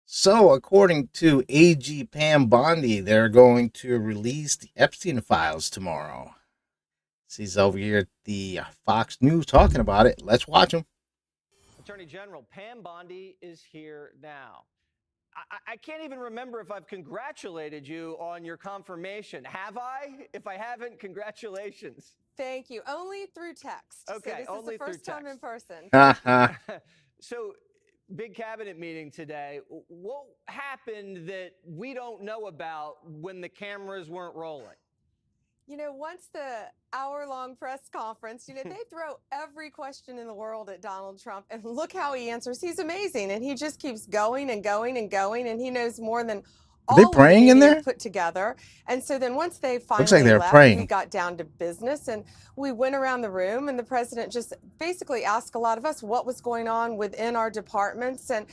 So, according to AG Pam Bondi, they're going to release the Epstein files tomorrow. She's over here at the Fox News talking about it. Let's watch them. Attorney General Pam Bondi is here now. I can't even remember if I've congratulated you on your confirmation. Have I? If I haven't, congratulations. Thank you. Only through text. Okay, so this only is the first through time in text. person. So, big cabinet meeting today. What happened that we don't know about when the cameras weren't rolling? Once the hour-long press conference, they throw every question in the world at Donald Trump, and look how he answers. He's amazing, and he just keeps going and going and going, and he knows more than Are they all of the praying in media there? put together. And so then once they Looks like finally they're left, we praying. got down to business, and we went around the room, and the president just basically asked a lot of us what was going on within our departments. And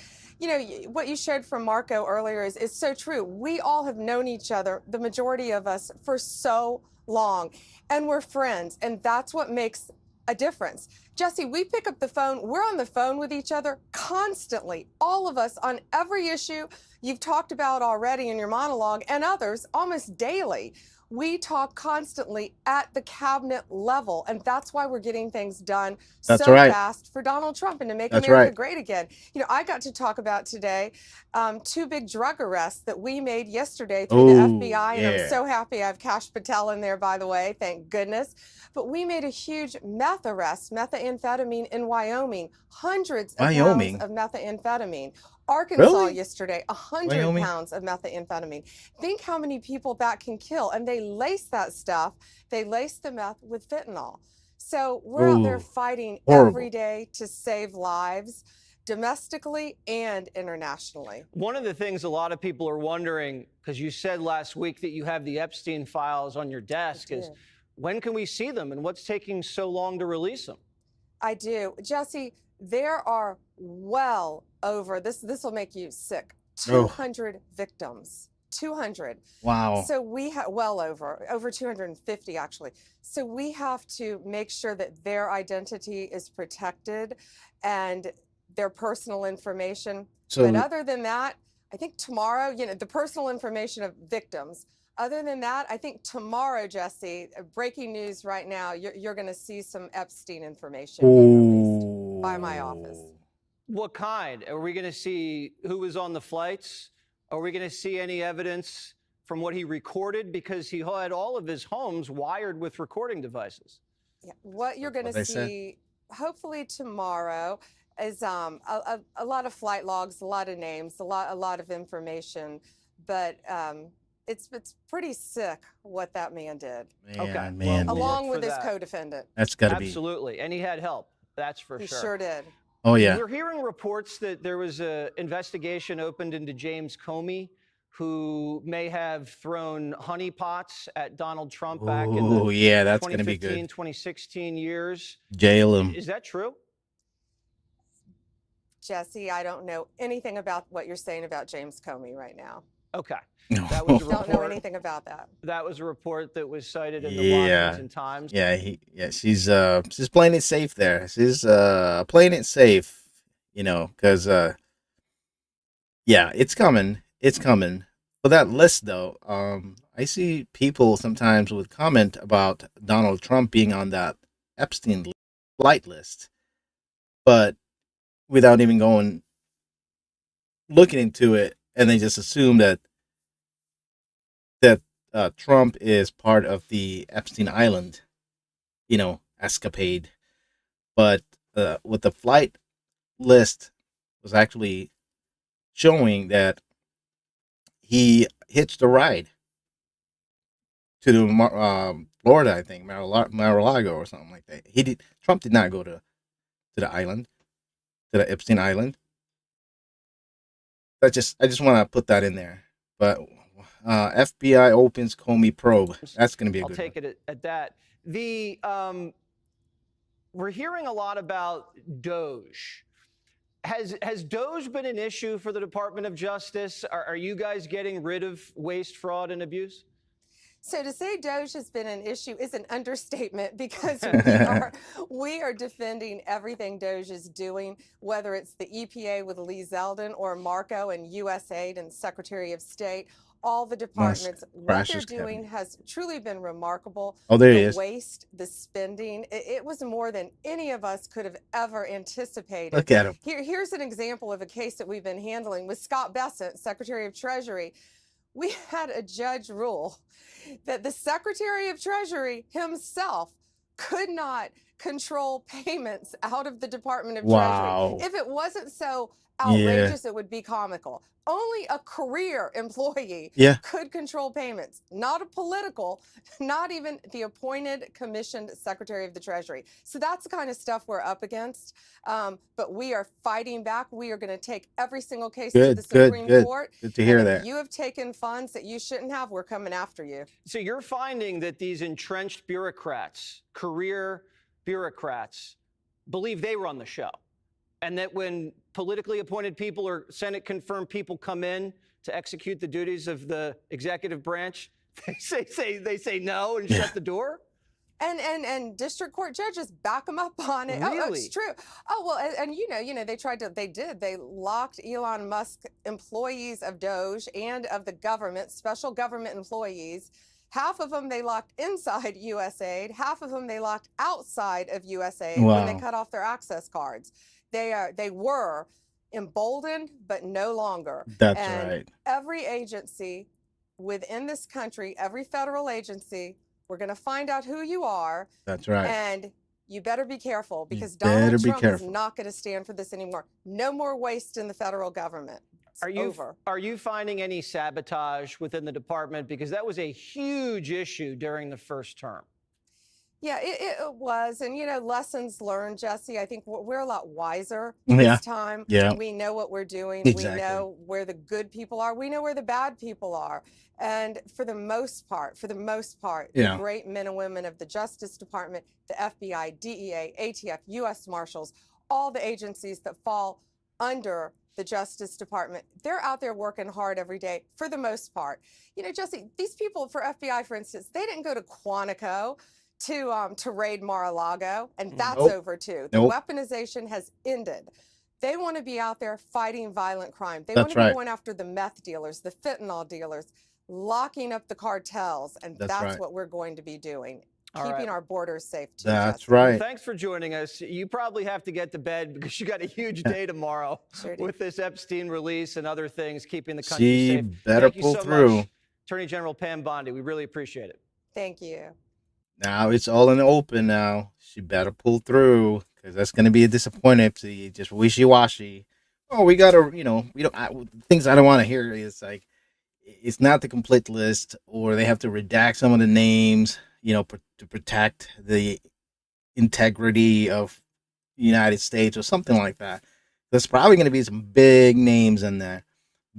what you showed from Marco earlier is so true. We all have known each other, the majority of us, for so long, and we're friends, and that's what makes a difference. Jesse, we pick up the phone, we're on the phone with each other constantly, all of us, on every issue you've talked about already in your monologue, and others almost daily. We talk constantly at the cabinet level, and that's why we're getting things done That's so right. fast for Donald Trump and to make That's America right. great again. I got to talk about today two big drug arrests that we made yesterday through the FBI, and I'm so happy I have Kash Patel in there, by the way, thank goodness. But we made a huge meth arrest, methamphetamine in Wyoming, hundreds of pounds of methamphetamine. Arkansas Really? yesterday, 100 Wyoming? pounds of methamphetamine. Think how many people that can kill. And they lace that stuff, they lace the meth with fentanyl. So we're out there fighting every day to save lives, domestically and internationally. One of the things a lot of people are wondering, because you said last week that you have the Epstein files on your desk, is when can we see them and what's taking so long to release them? I do. Jesse, there are well over, this will make you sick, 200 victims. 200. Wow. So we have well over 250 actually. So we have to make sure that their identity is protected and their personal information. But other than that, I think tomorrow, the personal information of victims. Other than that, I think tomorrow, Jesse, breaking news right now, you're going to see some Epstein information being released by my office. What kind? Are we going to see who was on the flights? Are we going to see any evidence from what he recorded? Because he had all of his homes wired with recording devices. Yeah. What you're going to see, hopefully tomorrow, is a lot of flight logs, a lot of names, a lot of information. But it's pretty sick what that man did. Man. Along with his co-defendant. That's got to be. Absolutely. And he had help. That's for sure. He sure did. Oh, yeah. We're hearing reports that there was an investigation opened into James Comey, who may have thrown honeypots at Donald Trump back in the 2015, 2016 years. Jail him. Is that true? Jesse, I don't know anything about what you're saying about James Comey right now. Okay. That was a report. Don't know anything about that. That was a report that was cited in the Washington Times. Yeah, she's playing it safe there. She's playing it safe, because it's coming. It's coming. For that list though, I see people sometimes would comment about Donald Trump being on that Epstein flight list, but without even looking into it, and they just assume that Trump is part of the Epstein Island, escapade. But what the flight list was actually showing that he hitched a ride to the Florida, I think, Mar-a-Lago or something like that. Trump did not go to the island, to the Epstein Island. I just want to put that in there. But FBI opens Comey probe. That's going to be a good one. I'll take it at that. We're hearing a lot about Doge. Has Doge been an issue for the Department of Justice? Are you guys getting rid of waste, fraud, and abuse? So to say Doge has been an issue is an understatement because we are defending everything Doge is doing, whether it's the EPA with Lee Zeldin or Marco and USAID and Secretary of State. All the departments, what they're doing has truly been remarkable. Oh, there he The is. waste, the spending, it was more than any of us could have ever anticipated. Look at him. Here's an example of a case that we've been handling with Scott Bessent, Secretary of Treasury. We had a judge rule that the Secretary of Treasury himself could not control payments out of the Department of Treasury. If it wasn't so outrageous, it would be comical. Only a career employee could control payments, not a political, not even the appointed commissioned Secretary of the Treasury. So that's the kind of stuff we're up against. But we are fighting back. We are going to take every single case to the Supreme Court. Good to hear that. If you have taken funds that you shouldn't have, we're coming after you. So you're finding that these entrenched bureaucrats, career bureaucrats, believe they run the show. And that when politically appointed people or Senate confirmed people come in to execute the duties of the executive branch, they say no and shut the door? And district court judges back them up on it. Really? Oh, it's true. Oh, well, and they locked Elon Musk employees of Doge and of the government, special government employees. Half of them they locked inside USAID, half of them they locked outside of USAID when they cut off their access cards. They were emboldened, but no longer. That's right. Every agency within this country, every federal agency, we're going to find out who you are. That's right. And you better be careful because Donald Trump is not going to stand for this anymore. No more waste in the federal government. Are you finding any sabotage within the department? Because that was a huge issue during the first term. Yeah, it was. And, lessons learned, Jesse. I think we're a lot wiser this time. Yeah. We know what we're doing. Exactly. We know where the good people are. We know where the bad people are. And for the most part, the great men and women of the Justice Department, the FBI, DEA, ATF, U.S. Marshals, all the agencies that fall under the Justice Department, they're out there working hard every day for the most part. Jesse, these people for FBI, for instance, they didn't go to Quantico to raid Mar-a-Lago, and that's over too. The weaponization has ended. They want to be out there fighting violent crime. They want to be going after the meth dealers, the fentanyl dealers, locking up the cartels, and that's what we're going to be doing. Keeping our borders safe too. That's right. Well, thanks for joining us. You probably have to get to bed because you got a huge day tomorrow with this Epstein release and other things keeping the country safe. Better pull through. Much, Attorney General Pam Bondi. We really appreciate it. Thank you. Now it's all in the open now. She better pull through because that's going to be a disappointment if she just wishy-washy. Oh, we got to, we don't, things I don't want to hear is like, it's not the complete list, or they have to redact some of the names, to protect the integrity of the United States or something like that. There's probably going to be some big names in there,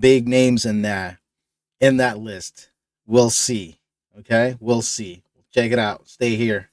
in that list. We'll see. Okay. We'll see. Check it out. Stay here.